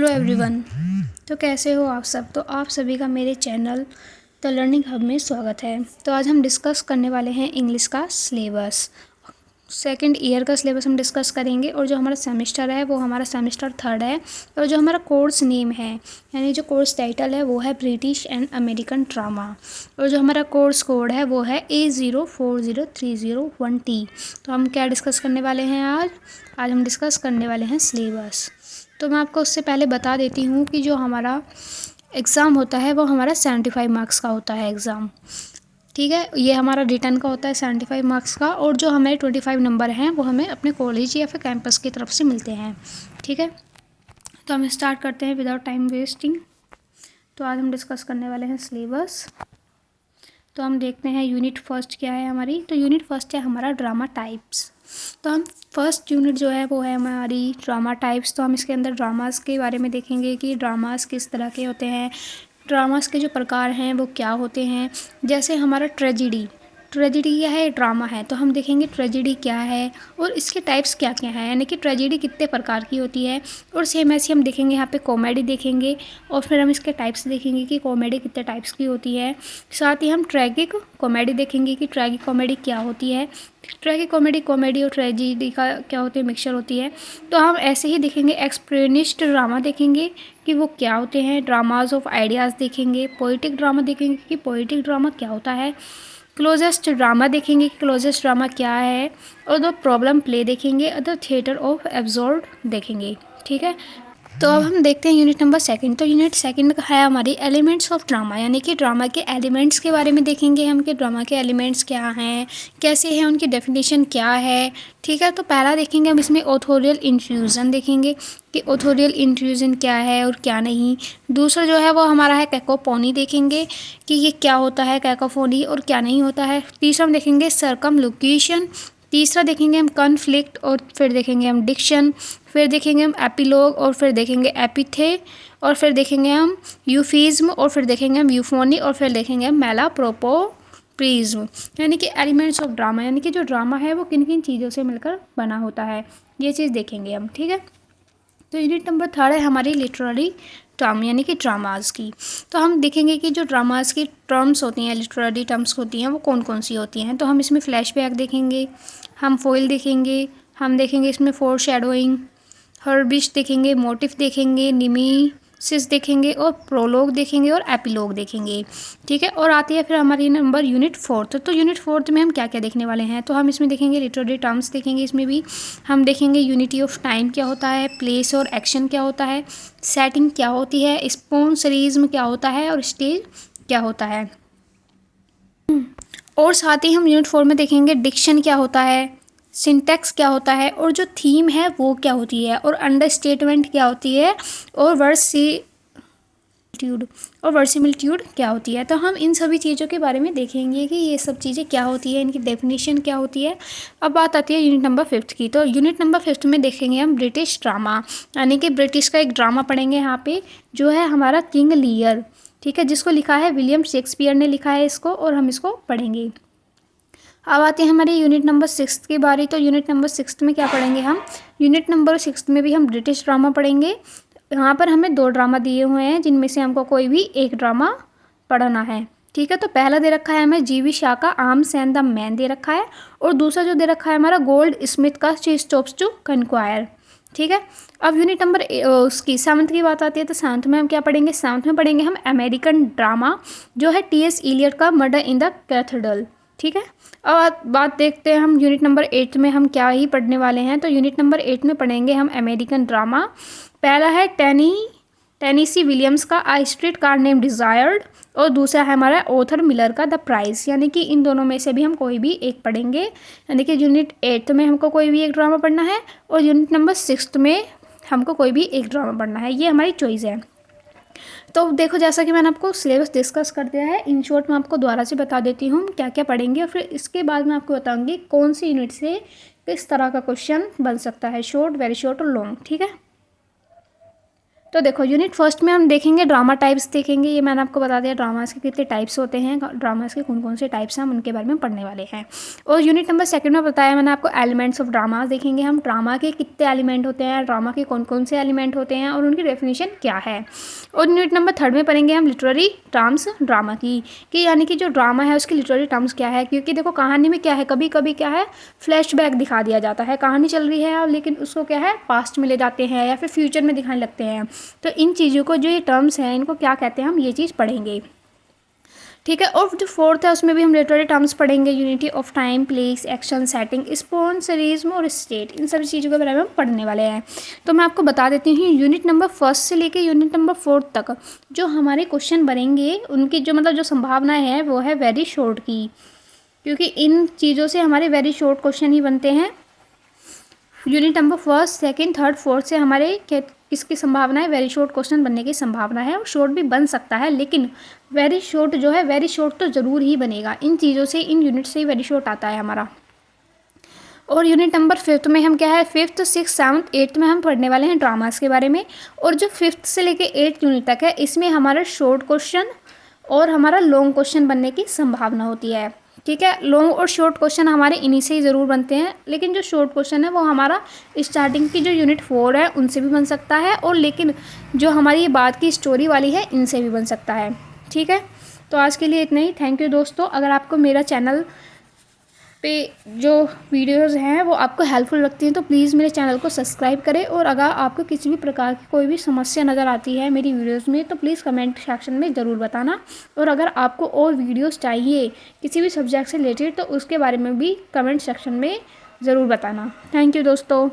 Hello everyone. तो कैसे हो आप सब। तो आप सभी का मेरे चैनल द लर्निंग हब में स्वागत है। तो आज हम डिस्कस करने वाले हैं इंग्लिश का सिलेबस। सेकंड ईयर का सिलेबस हम डिस्कस करेंगे और जो हमारा सेमेस्टर है वो हमारा सेमेस्टर थर्ड है। और जो हमारा कोर्स नेम है यानी जो कोर्स टाइटल है वो है ब्रिटिश एंड अमेरिकन ड्रामा। और जो हमारा कोर्स कोड है वो है A040301T। तो हम क्या डिस्कस करने वाले हैं आज हम डिस्कस करने वाले हैं सिलेबस। तो मैं आपको उससे पहले बता देती हूँ कि जो हमारा एग्ज़ाम होता है वो हमारा 75 मार्क्स का होता है एग्ज़ाम। ठीक है, ये हमारा रिटर्न का होता है 75 मार्क्स का। और जो हमें 25 नंबर हैं वो हमें अपने कॉलेज या फिर कैंपस की तरफ से मिलते हैं। ठीक है, तो हम स्टार्ट करते हैं विदाउट टाइम वेस्टिंग। तो आज हम डिस्कस करने वाले हैं सिलेबस। तो हम देखते हैं यूनिट फर्स्ट क्या है हमारी। तो यूनिट फर्स्ट है हमारा ड्रामा टाइप्स। तो हम फर्स्ट यूनिट जो है वो है हमारी ड्रामा टाइप्स। तो हम इसके अंदर ड्रामास के बारे में देखेंगे कि ड्रामास किस तरह के होते हैं, ड्रामास के जो प्रकार हैं वो क्या होते हैं। जैसे हमारा ट्रेजिडी क्या है, ड्रामा है, तो हम देखेंगे ट्रेजिडी क्या है और इसके टाइप्स क्या क्या हैं, यानी कि ट्रेजिडी कितने प्रकार की होती है। और सेम ऐसे हम देखेंगे यहाँ पे कॉमेडी देखेंगे और फिर हम इसके टाइप्स देखेंगे कि कॉमेडी कितने टाइप्स की होती है। साथ ही हम ट्रैगिक कॉमेडी देखेंगे कि ट्रैगिक कॉमेडी क्या होती है। ट्रैगिक कॉमेडी और ट्रेजिडी का क्या होती है, मिक्सचर होती है। तो हम ऐसे ही देखेंगे एक्सप्रेनिस्ट ड्रामा देखेंगे कि वो क्या होते हैं। ड्रामाज ऑफ आइडियाज़ देखेंगे। पोइटिक ड्रामा देखेंगे कि पोइटिक ड्रामा क्या होता है। क्लोजेस्ट ड्रामा देखेंगे कि क्लोजेस्ट ड्रामा क्या है। और द प्रॉब्लम प्ले देखेंगे। द थिएटर ऑफ एब्सोर्ड देखेंगे। ठीक है, तो अब हम देखते हैं यूनिट नंबर सेकंड। तो यूनिट सेकंड का है हमारी एलिमेंट्स ऑफ ड्रामा, यानी कि ड्रामा के एलिमेंट्स के बारे में देखेंगे हम कि ड्रामा के एलिमेंट्स क्या हैं, कैसे हैं, उनकी डेफिनेशन क्या है। ठीक है, तो पहला देखेंगे हम इसमें ऑथोरियल इन्फ्यूज़न देखेंगे कि ऑथोरियल इन्फ्यूज़न क्या है और क्या नहीं। दूसरा जो है वो हमारा है कैकोफोनी देखेंगे कि ये क्या होता है कैकोफोनी और क्या नहीं होता है। तीसरा हम देखेंगे सर्कमलोक्यूशन। तीसरा देखेंगे हम कॉन्फ्लिक्ट और फिर देखेंगे हम डिक्शन। फिर देखेंगे हम एपिलॉग और फिर देखेंगे एपिथे और फिर देखेंगे हम यूफिज्म और फिर देखेंगे हम यूफोनी और फिर देखेंगे हम मैलाप्रोपोप्रिज्म। यानी कि एलिमेंट्स ऑफ ड्रामा, यानी कि जो ड्रामा है वो किन किन चीज़ों से मिलकर बना होता है, ये चीज़ देखेंगे हम। ठीक है, तो यूनिट नंबर थर्ड है हमारी लिटरेरी टर्म, यानी कि ड्रामाज की। तो हम देखेंगे कि जो ड्रामाज की टर्म्स होती हैं, लिटरेरी टर्म्स होती हैं, वो कौन कौन सी होती हैं। तो हम इसमें फ्लैशबैक देखेंगे, हम फोइल देखेंगे, हम देखेंगे इसमें फोर शेडोइंग, हर्बिश देखेंगे, मोटिफ देखेंगे, निमीसिस देखेंगे और प्रोलोग देखेंगे और एपिलोग देखेंगे। ठीक है, और आती है फिर हमारी नंबर यूनिट फोर्थ। तो यूनिट फोर्थ में हम क्या क्या देखने वाले हैं। तो हम इसमें देखेंगे लिटरेरी टर्म्स देखेंगे, इसमें भी हम देखेंगे यूनिटी ऑफ टाइम क्या होता है, प्लेस और एक्शन क्या होता है, सेटिंग क्या होती है, स्पॉन्सरिज्म क्या होता है और स्टेज क्या होता है। और साथ ही हम यूनिट 4 में देखेंगे डिक्शन क्या होता है, सिंटैक्स क्या होता है और जो थीम है वो क्या होती है, और अंडरस्टेटमेंट क्या होती है, और वर्सिमिलिट्यूड क्या होती है। तो हम इन सभी चीज़ों के बारे में देखेंगे कि ये सब चीज़ें क्या होती है, इनकी डेफिनेशन क्या होती है। अब बात आती है यूनिट नंबर 5 की। तो यूनिट नंबर 5 में देखेंगे हम ब्रिटिश ड्रामा, यानी कि ब्रिटिश का एक ड्रामा पढ़ेंगे यहाँ पे जो है हमारा किंग लियर। ठीक है, जिसको लिखा है विलियम शेक्सपियर ने लिखा है इसको, और हम इसको पढ़ेंगे। अब आते हैं हमारी यूनिट नंबर 6 की बारी। तो यूनिट नंबर 6 में क्या पढ़ेंगे हम, यूनिट नंबर 6 में भी हम ब्रिटिश ड्रामा पढ़ेंगे। यहाँ पर हमें 2 ड्रामा दिए हुए हैं जिनमें से हमको कोई भी एक ड्रामा पढ़ना है। ठीक है, तो पहला दे रखा है हमें जीवी शाह का arms and the man they रखा है, और दूसरा जो दे रखा है हमारा गोल्ड स्मिथ का शी स्टॉप्स टू कंक्वायर। ठीक है, अब यूनिट नंबर उसकी 7 की बात आती है। तो 7 में हम क्या पढ़ेंगे, 7 में पढ़ेंगे हम अमेरिकन ड्रामा जो है टी.एस. इलियट का मर्डर इन द कैथेड्रल। ठीक है, अब बात देखते हैं हम यूनिट नंबर 8 में हम क्या ही पढ़ने वाले हैं। तो यूनिट नंबर 8 में पढ़ेंगे हम अमेरिकन ड्रामा। पहला है टेनेसी विलियम्स का आई स्ट्रीट कार नेम डिज़ायर्ड, और दूसरा है हमारा ऑथर मिलर का द प्राइज। यानी कि इन दोनों में से भी हम कोई भी एक पढ़ेंगे, यानी कि यूनिट 8 में हमको कोई भी एक ड्रामा पढ़ना है और यूनिट नंबर 6 में हमको कोई भी एक ड्रामा पढ़ना है, ये हमारी चॉइस है। तो देखो, जैसा कि मैंने आपको सिलेबस डिस्कस कर दिया है, इन शॉर्ट मैं आपको दोबारा से बता देती हूँ क्या क्या पढ़ेंगे, और फिर इसके बाद मैं आपको बताऊँगी कौन सी यूनिट से किस तरह का क्वेश्चन बन सकता है, शॉर्ट, वेरी शॉर्ट और लॉन्ग। ठीक है, तो देखो यूनिट फर्स्ट में हम देखेंगे ड्रामा टाइप्स देखेंगे। ये मैंने आपको बता दिया ड्रामास के कितने टाइप्स होते हैं, ड्रामास के कौन कौन से टाइप्स हैं हम उनके बारे में पढ़ने वाले हैं। और यूनिट नंबर सेकंड में बताया मैंने आपको एलिमेंट्स ऑफ ड्रामास देखेंगे हम, ड्रामा के कितने एलिमेंट होते हैं, ड्रामा के कौन कौन से एलिमेंट होते हैं और उनकी डेफिनेशन क्या है। और यूनिट नंबर थर्ड में पढ़ेंगे हम लिटरेरी टर्म्स ड्रामा की, कि यानी कि जो ड्रामा है उसकी लिटरेरी टर्म्स क्या है। क्योंकि देखो कहानी में क्या है, कभी कभी क्या है फ्लैशबैक दिखा दिया जाता है, कहानी चल रही है लेकिन उसको क्या है पास्ट में ले जाते हैं या फिर फ्यूचर में दिखाने लगते हैं। तो इन चीज़ों को जो ये टर्म्स हैं इनको क्या कहते हैं हम ये चीज़ पढ़ेंगे, ठीक है। और जो फोर्थ है उसमें भी हम लिटरेरी टर्म्स पढ़ेंगे, unity of time, place, action, setting, स्पॉन्सरिज्म और स्टेट, इन सभी चीज़ों के बारे में हम पढ़ने वाले हैं। तो मैं आपको बता देती हूँ यूनिट नंबर फर्स्ट से लेके यूनिट नंबर फोर्थ तक जो हमारे क्वेश्चन बनेंगे उनकी जो मतलब जो संभावना है वो है वेरी शॉर्ट की, क्योंकि इन चीज़ों से हमारे वेरी शॉर्ट क्वेश्चन ही बनते हैं। Unit number first, second, third, fourth से हमारे किसकी संभावना है, वेरी शॉर्ट क्वेश्चन बनने की संभावना है। और शॉर्ट भी बन सकता है लेकिन वेरी शॉर्ट जो है वेरी शॉर्ट तो ज़रूर ही बनेगा। इन चीज़ों से इन यूनिट से ही वेरी शॉर्ट आता है हमारा। और यूनिट नंबर फिफ्थ में हम क्या है फिफ्थ, सिक्स, सेवन्थ, एट्थ में हम पढ़ने वाले हैं ड्रामास के बारे में। और जो फिफ्थ से लेके एट्थ यूनिट तक है इसमें हमारा शॉर्ट क्वेश्चन और हमारा लॉन्ग क्वेश्चन बनने की संभावना होती है, ठीक है। लॉन्ग और शॉर्ट क्वेश्चन हमारे इन्हीं से ही ज़रूर बनते हैं, लेकिन जो शॉर्ट क्वेश्चन है वो हमारा स्टार्टिंग की जो यूनिट 4 है उनसे भी बन सकता है, और लेकिन जो हमारी ये बात की स्टोरी वाली है इनसे भी बन सकता है, ठीक है। तो आज के लिए इतना ही। थैंक यू दोस्तों। अगर आपको मेरा चैनल पे जो वीडियोज़ हैं वो आपको हेल्पफुल लगती हैं तो प्लीज़ मेरे चैनल को सब्सक्राइब करें। और अगर आपको किसी भी प्रकार की कोई भी समस्या नज़र आती है मेरी वीडियोज़ में तो प्लीज़ कमेंट सेक्शन में ज़रूर बताना। और अगर आपको और वीडियोज़ चाहिए किसी भी सब्जेक्ट से रिलेटेड तो उसके बारे में भी कमेंट सेक्शन में ज़रूर बताना। थैंक यू दोस्तों।